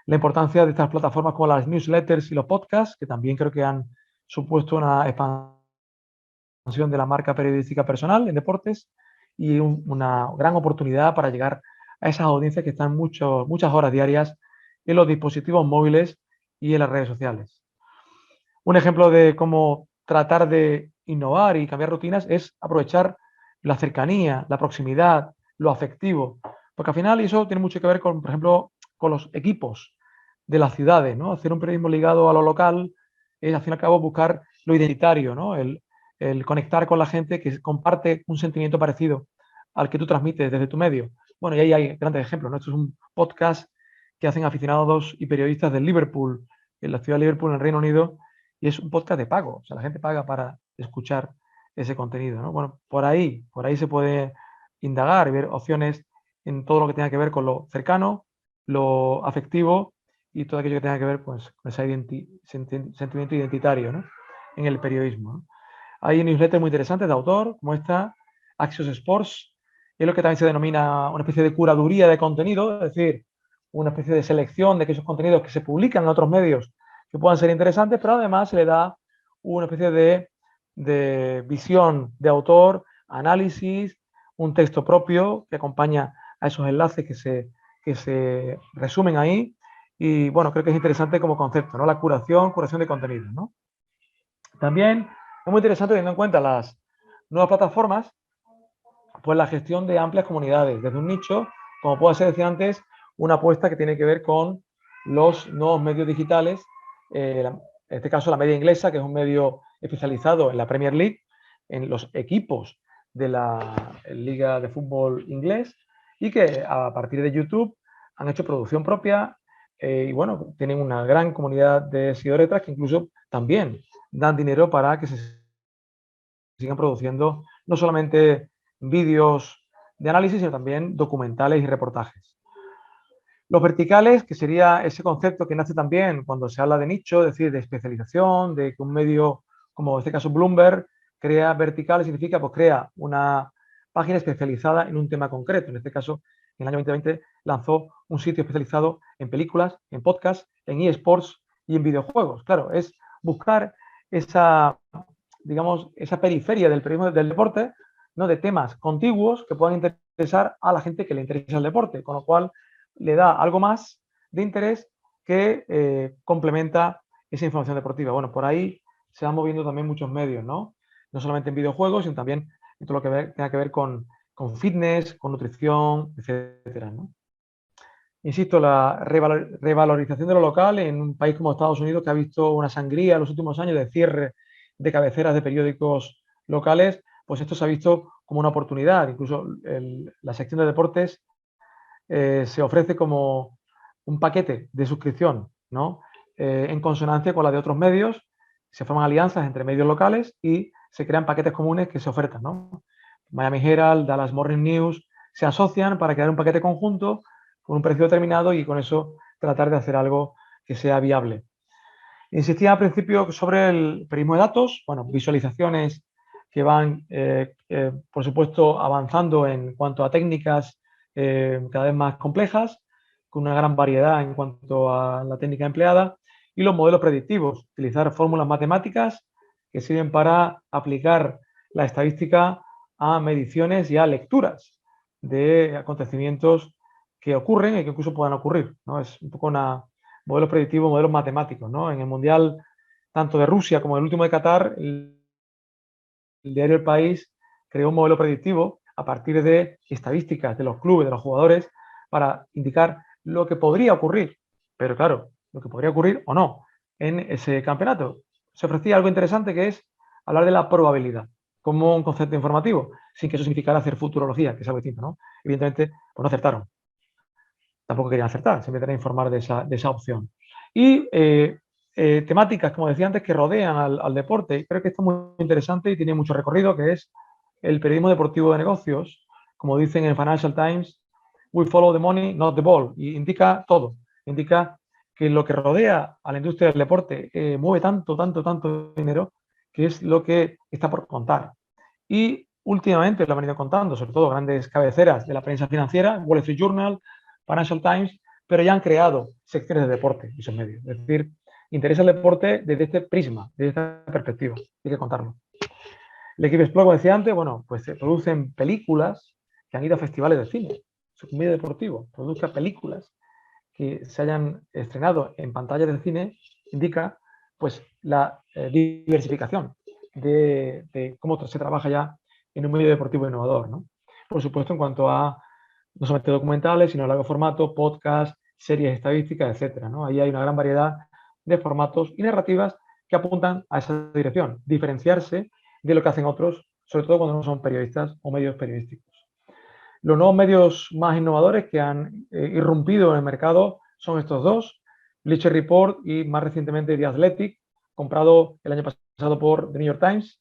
La importancia de estas plataformas como las newsletters y los podcasts, que también creo que han supuesto una expansión de la marca periodística personal en deportes y una gran oportunidad para llegar a esas audiencias que están muchas horas diarias en los dispositivos móviles y en las redes sociales. Un ejemplo de cómo tratar de innovar y cambiar rutinas es aprovechar la cercanía, la proximidad, lo afectivo, porque al final eso tiene mucho que ver con, por ejemplo, con los equipos de las ciudades, ¿no? Hacer un periodismo ligado a lo local es, al fin y al cabo, buscar lo identitario, ¿no? El conectar con la gente que comparte un sentimiento parecido al que tú transmites desde tu medio. Bueno, y ahí hay grandes ejemplos, ¿no? Esto es un podcast que hacen aficionados y periodistas de Liverpool, en la ciudad de Liverpool, en el Reino Unido, y es un podcast de pago, o sea, la gente paga para escuchar ese contenido, ¿no? Bueno, por ahí se puede indagar y ver opciones en todo lo que tenga que ver con lo cercano, lo afectivo y todo aquello que tenga que ver pues, con ese sentimiento identitario, ¿no? En el periodismo, ¿no? Hay newsletters muy interesantes de autor, como esta, Axios Sports, es lo que también se denomina una especie de curaduría de contenido, es decir, una especie de selección de aquellos contenidos que se publican en otros medios que puedan ser interesantes, pero además se le da una especie de visión de autor análisis, un texto propio que acompaña a esos enlaces que se resumen ahí. Y bueno, creo que es interesante como concepto, ¿no? La curación de contenidos, ¿no? También es muy interesante, teniendo en cuenta las nuevas plataformas, pues la gestión de amplias comunidades, desde un nicho, como puede ser, decía antes, una apuesta que tiene que ver con los nuevos medios digitales, en este caso la media inglesa, que es un medio especializado en la Premier League, en los equipos de la Liga de Fútbol inglés, y que a partir de YouTube han hecho producción propia y bueno, tienen una gran comunidad de seguidores que incluso también dan dinero para que se sigan produciendo no solamente vídeos de análisis, sino también documentales y reportajes. Los verticales, que sería ese concepto que nace también cuando se habla de nicho, es decir, de especialización, de que un medio, como en este caso Bloomberg, crea verticales, significa pues crea una página especializada en un tema concreto. En este caso, en el año 2020 lanzó un sitio especializado en películas, en podcasts, en eSports y en videojuegos. Claro, es buscar esa, digamos, esa periferia del periodismo del deporte, ¿no? De temas contiguos que puedan interesar a la gente que le interesa el deporte, con lo cual le da algo más de interés que complementa esa información deportiva. Bueno, por ahí se van moviendo también muchos medios, ¿no? No solamente en videojuegos, sino también en todo lo que tenga que ver con fitness, con nutrición, etcétera, ¿no? Insisto, la revalorización de lo local en un país como Estados Unidos, que ha visto una sangría en los últimos años de cierre de cabeceras de periódicos locales, pues esto se ha visto como una oportunidad. Incluso la sección de deportes se ofrece como un paquete de suscripción, ¿no? En consonancia con la de otros medios, se forman alianzas entre medios locales y se crean paquetes comunes que se ofertan, ¿no? Miami Herald, Dallas Morning News se asocian para crear un paquete conjunto con un precio determinado y con eso tratar de hacer algo que sea viable. Insistía al principio sobre el periodismo de datos, bueno, visualizaciones que van, por supuesto, avanzando en cuanto a técnicas cada vez más complejas, con una gran variedad en cuanto a la técnica empleada, y los modelos predictivos, utilizar fórmulas matemáticas que sirven para aplicar la estadística a mediciones y a lecturas de acontecimientos que ocurren y que incluso puedan ocurrir, ¿no? Es un poco modelos predictivos, modelos matemáticos, ¿no? En el Mundial, tanto de Rusia como el último de Qatar, el diario El País creó un modelo predictivo a partir de estadísticas de los clubes, de los jugadores, para indicar lo que podría ocurrir, pero claro, lo que podría ocurrir o no en ese campeonato. Se ofrecía algo interesante que es hablar de la probabilidad como un concepto informativo, sin que eso significara hacer futurología, que es algo distinto, ¿no? Evidentemente, pues no acertaron. Tampoco querían acertar, simplemente era informar de esa opción. Y temáticas, como decía antes, que rodean al deporte. Creo que esto es muy interesante y tiene mucho recorrido, que es el periodismo deportivo de negocios. Como dicen en Financial Times, we follow the money, not the ball. Y indica todo. Indica que lo que rodea a la industria del deporte mueve tanto dinero, que es lo que está por contar. Y últimamente lo han venido contando, sobre todo grandes cabeceras de la prensa financiera, Wall Street Journal, Financial Times, pero ya han creado secciones de deporte en esos medios. Es decir, interesa el deporte desde este prisma, desde esta perspectiva. Hay que contarlo. El equipo Explore, como decía antes, bueno, pues se producen películas que han ido a festivales de cine. Es un medio deportivo, produzca películas que se hayan estrenado en pantallas de cine, indica pues la diversificación de cómo se trabaja ya en un medio deportivo innovador, ¿no? Por supuesto, en cuanto a no solamente documentales, sino a largo formato, podcast, series estadísticas, etcétera, ¿no? Ahí hay una gran variedad de formatos y narrativas que apuntan a esa dirección, diferenciarse de lo que hacen otros, sobre todo cuando no son periodistas o medios periodísticos. Los nuevos medios más innovadores que han irrumpido en el mercado son estos dos, Bleacher Report y más recientemente The Athletic, comprado el año pasado por The New York Times.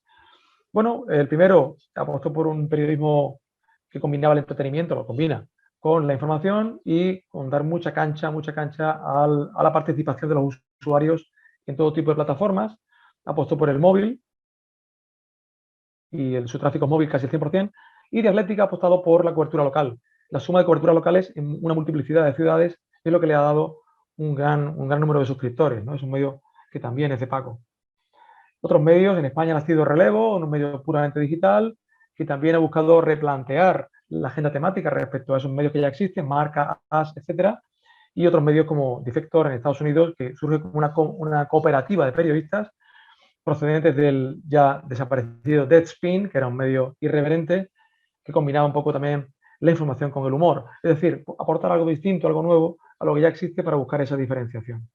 Bueno, el primero apostó por un periodismo que combinaba el entretenimiento, lo combina con la información y con dar mucha cancha a la participación de los usuarios en todo tipo de plataformas. Apostó por el móvil y su tráfico móvil casi el 100%, y The Athletic ha apostado por la cobertura local. La suma de coberturas locales en una multiplicidad de ciudades es lo que le ha dado un gran número de suscriptores, ¿no? Es un medio que también es de pago. Otros medios, en España ha nacido Relevo, un medio puramente digital, que también ha buscado replantear la agenda temática respecto a esos medios que ya existen, Marca, AS, etcétera, y otros medios como Defector en Estados Unidos, que surge como una cooperativa de periodistas procedentes del ya desaparecido Deadspin, que era un medio irreverente, que combinaba un poco también la información con el humor. Es decir, aportar algo distinto, algo nuevo a lo que ya existe para buscar esa diferenciación.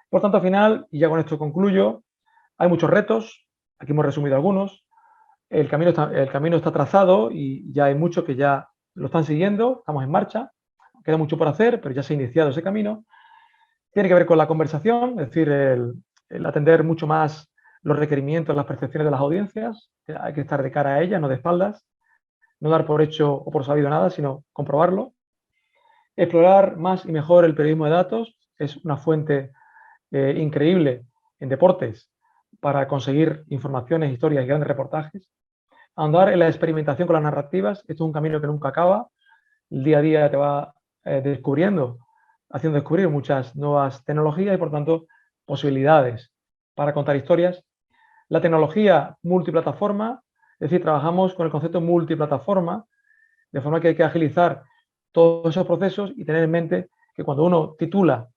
Por tanto, al final, y ya con esto concluyo, hay muchos retos, aquí hemos resumido algunos, el camino está trazado y ya hay muchos que ya lo están siguiendo, estamos en marcha, queda mucho por hacer, pero ya se ha iniciado ese camino. Tiene que ver con la conversación, es decir, el atender mucho más los requerimientos, las percepciones de las audiencias, hay que estar de cara a ellas, no de espaldas, no dar por hecho o por sabido nada, sino comprobarlo. Explorar más y mejor el periodismo de datos, es una fuente increíble en deportes para conseguir informaciones, historias y grandes reportajes. Ahondar en la experimentación con las narrativas, esto es un camino que nunca acaba, el día a día te va descubriendo, haciendo descubrir muchas nuevas tecnologías y por tanto posibilidades para contar historias. La tecnología multiplataforma, es decir, trabajamos con el concepto multiplataforma, de forma que hay que agilizar todos esos procesos y tener en mente que cuando uno titula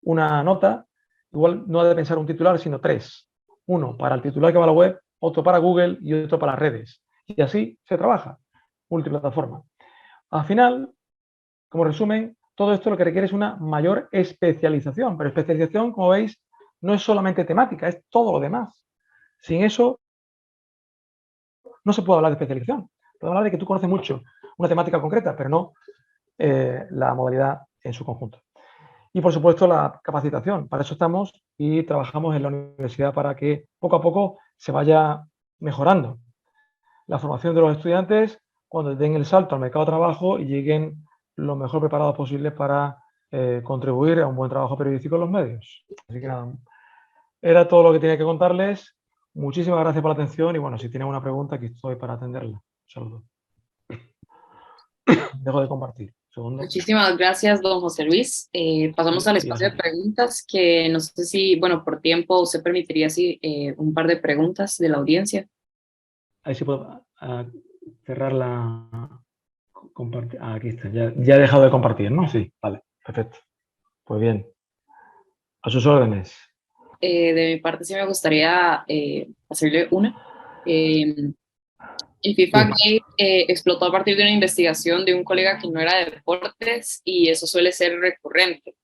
una nota, igual no ha de pensar un titular, sino tres. Uno para el titular que va a la web, otro para Google y otro para las redes. Y así se trabaja, multiplataforma. Al final, como resumen, todo esto lo que requiere es una mayor especialización, pero especialización, como veis, no es solamente temática, es todo lo demás. Sin eso, no se puede hablar de especialización. Podemos hablar de que tú conoces mucho una temática concreta, pero no la modalidad en su conjunto. Y, por supuesto, la capacitación. Para eso estamos y trabajamos en la universidad para que poco a poco se vaya mejorando la formación de los estudiantes cuando den el salto al mercado de trabajo y lleguen lo mejor preparados posible para contribuir a un buen trabajo periodístico en los medios. Así que nada, era todo lo que tenía que contarles. Muchísimas gracias por la atención y bueno, si tienen una pregunta, aquí estoy para atenderla. Un saludo. Dejo de compartir. Segundo. Muchísimas gracias, don José Luis. Pasamos al espacio de preguntas, que no sé si, bueno, por tiempo usted permitiría así un par de preguntas de la audiencia. Ahí sí puedo cerrar la... aquí está, ya he dejado de compartir, ¿no? Sí, vale, perfecto. Pues bien, a sus órdenes. De mi parte sí me gustaría hacerle una. El FIFA Gate explotó a partir de una investigación de un colega que no era de deportes y eso suele ser recurrente.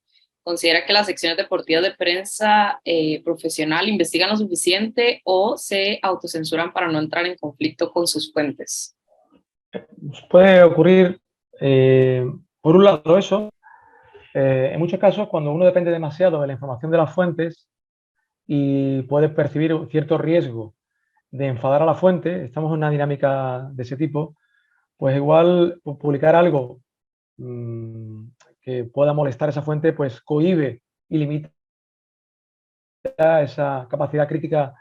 ¿Considera que las secciones deportivas de prensa profesional investigan lo suficiente o se autocensuran para no entrar en conflicto con sus fuentes? Puede ocurrir, por un lado, eso. En muchos casos, cuando uno depende demasiado de la información de las fuentes y puede percibir cierto riesgo de enfadar a la fuente, estamos en una dinámica de ese tipo, pues igual publicar algo que pueda molestar a esa fuente, pues cohíbe y limita esa capacidad crítica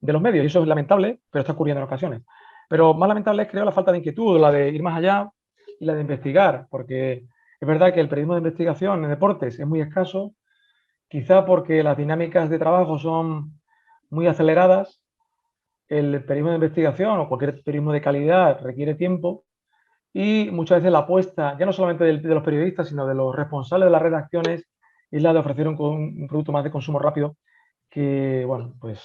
de los medios. Y eso es lamentable, pero está ocurriendo en ocasiones. Pero más lamentable es, creo, la falta de inquietud, la de ir más allá y la de investigar, porque es verdad que el periodismo de investigación en deportes es muy escaso, quizá porque las dinámicas de trabajo son muy aceleradas. El periodismo de investigación o cualquier periodismo de calidad requiere tiempo y muchas veces la apuesta, ya no solamente de los periodistas, sino de los responsables de las redacciones, es la de ofrecer un producto más de consumo rápido que, bueno, pues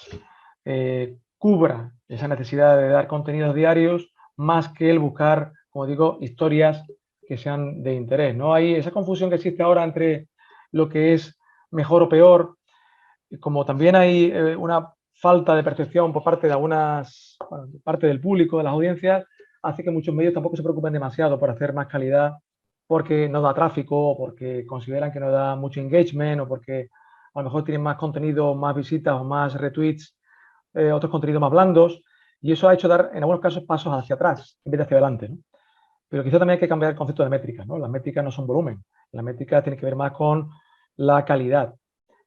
cubra esa necesidad de dar contenidos diarios más que el buscar, como digo, historias que sean de interés. ¿No? Hay esa confusión que existe ahora entre lo que es mejor o peor, como también hay una falta de percepción por parte de algunas, bueno, parte del público, de las audiencias, hace que muchos medios tampoco se preocupen demasiado por hacer más calidad porque no da tráfico, o porque consideran que no da mucho engagement, o porque a lo mejor tienen más contenido, más visitas o más retweets, otros contenidos más blandos, y eso ha hecho dar, en algunos casos, pasos hacia atrás en vez de hacia adelante, ¿no? Pero quizá también hay que cambiar el concepto de métricas, ¿no? Las métricas no son volumen, la métrica tiene que ver más con la calidad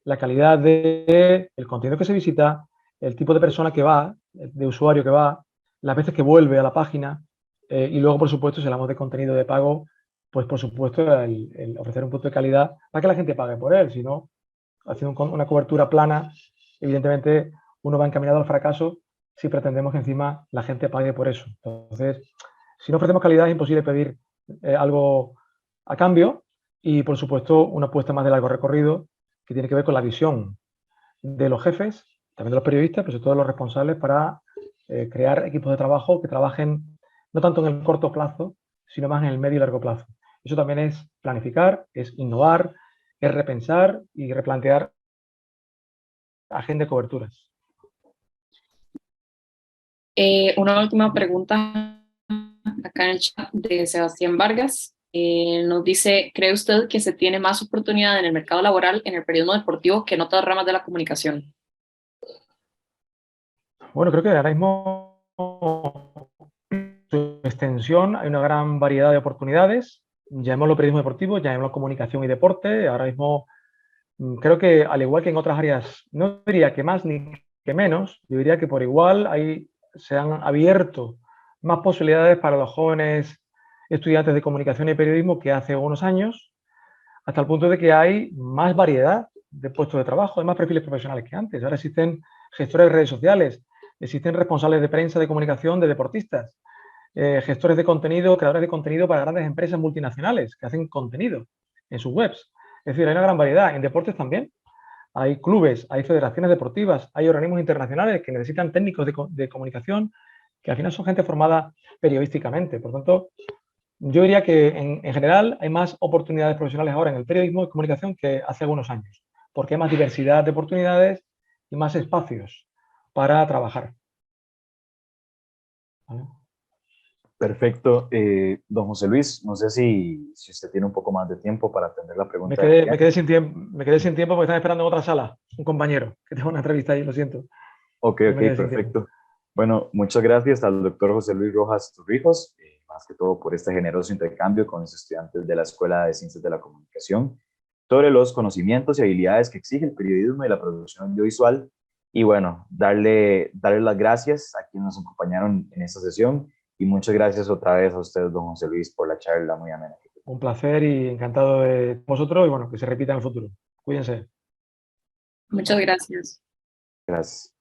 del contenido que se visita, el tipo de persona que va, de usuario que va, las veces que vuelve a la página y luego, por supuesto, si hablamos de contenido de pago, pues por supuesto el ofrecer un producto de calidad para que la gente pague por él. Si no, haciendo una cobertura plana, evidentemente uno va encaminado al fracaso si pretendemos que encima la gente pague por eso. Entonces, si no ofrecemos calidad es imposible pedir algo a cambio y, por supuesto, una apuesta más de largo recorrido que tiene que ver con la visión de los jefes, también de los periodistas, pero sobre todo de los responsables para crear equipos de trabajo que trabajen no tanto en el corto plazo, sino más en el medio y largo plazo. Eso también es planificar, es innovar, es repensar y replantear agenda de coberturas. Una última pregunta acá en el chat de Sebastián Vargas. Nos dice, ¿cree usted que se tiene más oportunidad en el mercado laboral en el periodismo deportivo que en otras ramas de la comunicación? Bueno, creo que ahora mismo en su extensión hay una gran variedad de oportunidades. Llamémoslo periodismo deportivo, llamémoslo comunicación y deporte. Ahora mismo creo que, al igual que en otras áreas, no diría que más ni que menos, yo diría que por igual se han abierto más posibilidades para los jóvenes estudiantes de comunicación y periodismo que hace unos años, hasta el punto de que hay más variedad de puestos de trabajo, hay más perfiles profesionales que antes. Ahora existen gestores de redes sociales, existen responsables de prensa, de comunicación, de deportistas, gestores de contenido, creadores de contenido para grandes empresas multinacionales que hacen contenido en sus webs. Es decir, hay una gran variedad. En deportes también. Hay clubes, hay federaciones deportivas, hay organismos internacionales que necesitan técnicos de comunicación que al final son gente formada periodísticamente. Por tanto, yo diría que en general hay más oportunidades profesionales ahora en el periodismo de comunicación que hace algunos años, porque hay más diversidad de oportunidades y más espacios para trabajar. ¿Vale? Perfecto. Don José Luis, no sé si usted tiene un poco más de tiempo para atender la pregunta. Me quedé sin tiempo porque están esperando en otra sala un compañero que tengo una entrevista ahí, lo siento. Ok, perfecto. Bueno, muchas gracias al doctor José Luis Rojas Torrijos, más que todo por este generoso intercambio con los estudiantes de la Escuela de Ciencias de la Comunicación sobre los conocimientos y habilidades que exige el periodismo y la producción audiovisual. Y bueno, darle las gracias a quienes nos acompañaron en esta sesión y muchas gracias otra vez a usted, don José Luis, por la charla muy amena. Un placer y encantado de vosotros y bueno, que se repita en el futuro. Cuídense. Muchas gracias. Gracias.